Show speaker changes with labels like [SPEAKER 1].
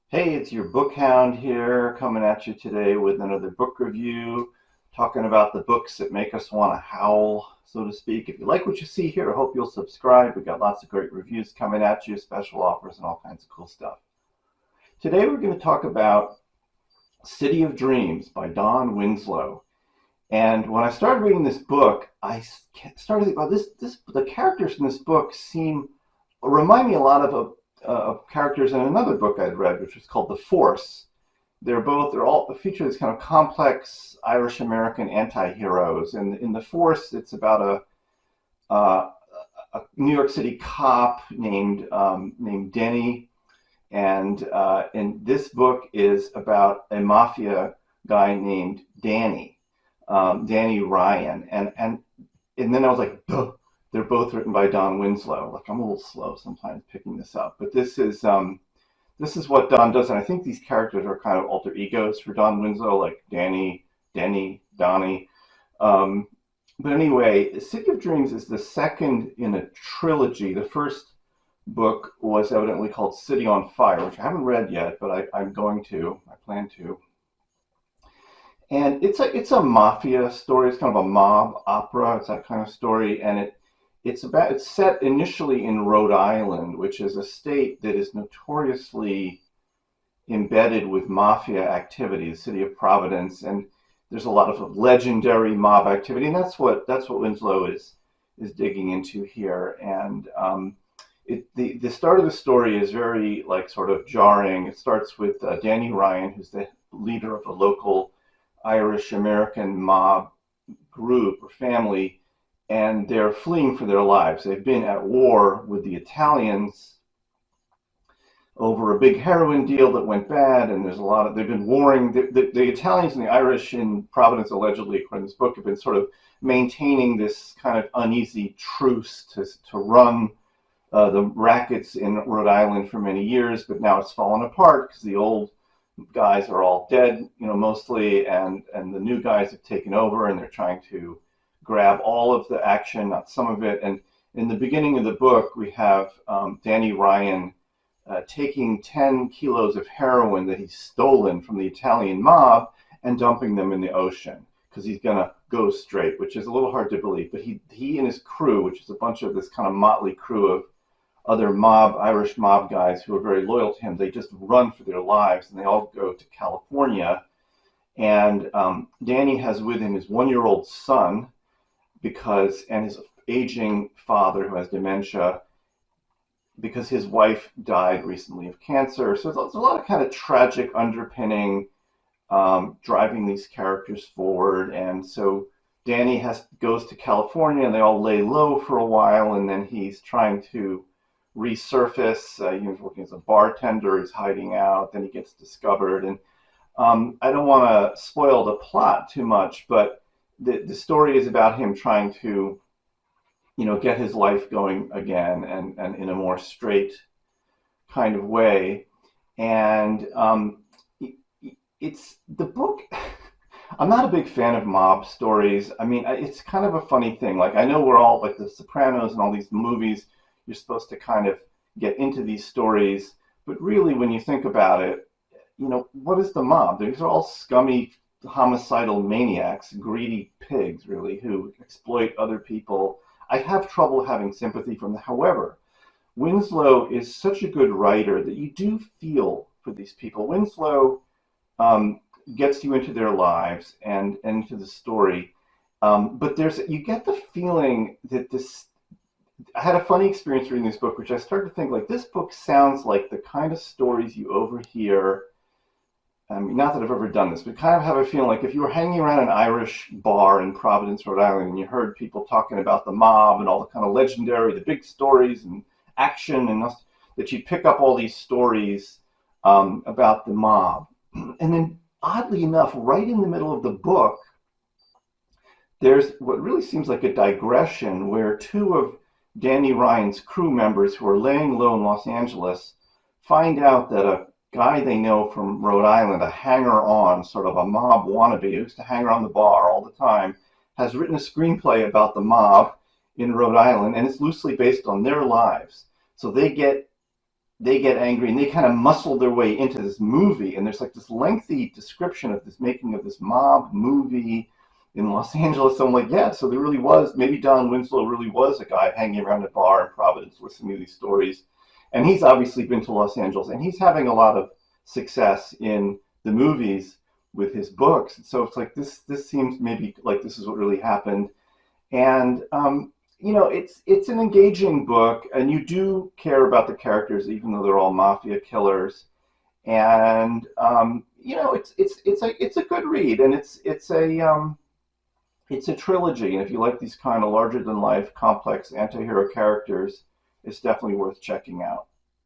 [SPEAKER 1] Hey, it's your Book Hound here, coming at you today with another book review, talking about the books that make us want to howl, so to speak. If you like what you see here, I hope you'll subscribe. We've got lots of great reviews coming at you, special offers, and all kinds of cool stuff. Today we're going to talk about City of Dreams by Don Winslow. And when I started reading this book, I started thinking about the characters in this book remind me a lot of characters in another book I'd read, which was called The Force. They're all feature these kind of complex Irish American anti-heroes. And in The Force, it's about a New York City cop named Denny, and in this book is about a mafia guy named Danny Ryan, and then I was like, duh, they're both written by Don Winslow. Like, I'm a little slow sometimes picking this up, but this is what Don does, and I think these characters are kind of alter egos for Don Winslow, like Danny, Denny, Donny. Um, but anyway, City of Dreams is the second in a trilogy. The first book was evidently called City on Fire, which I haven't read yet, but I'm going to. I plan to. And it's a mafia story. It's kind of a mob opera. It's that kind of story, and it's set initially in Rhode Island, which is a state that is notoriously embedded with mafia activity, the city of Providence, and there's a lot of legendary mob activity, and that's what Winslow is digging into here. And the start of the story is very like sort of jarring. It starts with Danny Ryan, who's the leader of a local Irish American mob group or family, and they're fleeing for their lives. They've been at war with the Italians over a big heroin deal that went bad, and they've been warring. The Italians and the Irish in Providence, allegedly, according to this book, have been sort of maintaining this kind of uneasy truce to run the rackets in Rhode Island for many years, but now it's fallen apart because the old guys are all dead, mostly, and the new guys have taken over, and they're trying to grab all of the action, not some of it. And in the beginning of the book, we have Danny Ryan taking 10 kilos of heroin that he's stolen from the Italian mob and dumping them in the ocean because he's going to go straight, which is a little hard to believe. But he and his crew, which is a bunch of this kind of motley crew of other Irish mob guys who are very loyal to him, they just run for their lives, and they all go to California. And Danny has with him his 1-year-old son and his aging father who has dementia because his wife died recently of cancer. So there's a lot of kind of tragic underpinning driving these characters forward. And so Danny goes to California, and they all lay low for a while, and then he's trying to resurface. He was working as a bartender. He's hiding out. Then he gets discovered, and I don't want to spoil the plot too much, but the story is about him trying to, get his life going again, and in a more straight kind of way. And it's the book. I'm not a big fan of mob stories. I mean, it's kind of a funny thing. Like, I know we're all like The Sopranos and all these movies. You're supposed to kind of get into these stories, but really, when you think about it, what is the mob? These are all scummy, homicidal maniacs, greedy pigs, really, who exploit other people. I have trouble having sympathy for them. However, Winslow is such a good writer that you do feel for these people. Winslow um, gets you into their lives and into the story, but you get the feeling that this. I had a funny experience reading this book, which I started to think, like, this book sounds like the kind of stories you overhear. I mean, not that I've ever done this, but kind of have a feeling like if you were hanging around an Irish bar in Providence, Rhode Island, and you heard people talking about the mob and all the kind of legendary, the big stories and action, and that you'd pick up all these stories about the mob. And then, oddly enough, right in the middle of the book, there's what really seems like a digression where two of Danny Ryan's crew members who are laying low in Los Angeles find out that a guy they know from Rhode Island, a hanger-on, sort of a mob wannabe who used to hang around the bar all the time, has written a screenplay about the mob in Rhode Island, and it's loosely based on their lives. So they get they get angry and they kind of muscle their way into this movie. And there's like this lengthy description of this making of this mob movie in Los Angeles. So I'm like, yeah, so there really was, maybe Don Winslow really was a guy hanging around a bar in Providence listening to these stories. And he's obviously been to Los Angeles and he's having a lot of success in the movies with his books. So it's like this seems maybe like this is what really happened. And it's an engaging book, and you do care about the characters, even though they're all mafia killers. And it's a good read, and it's a trilogy. And if you like these kind of larger than life, complex anti-hero characters, it's definitely worth checking out.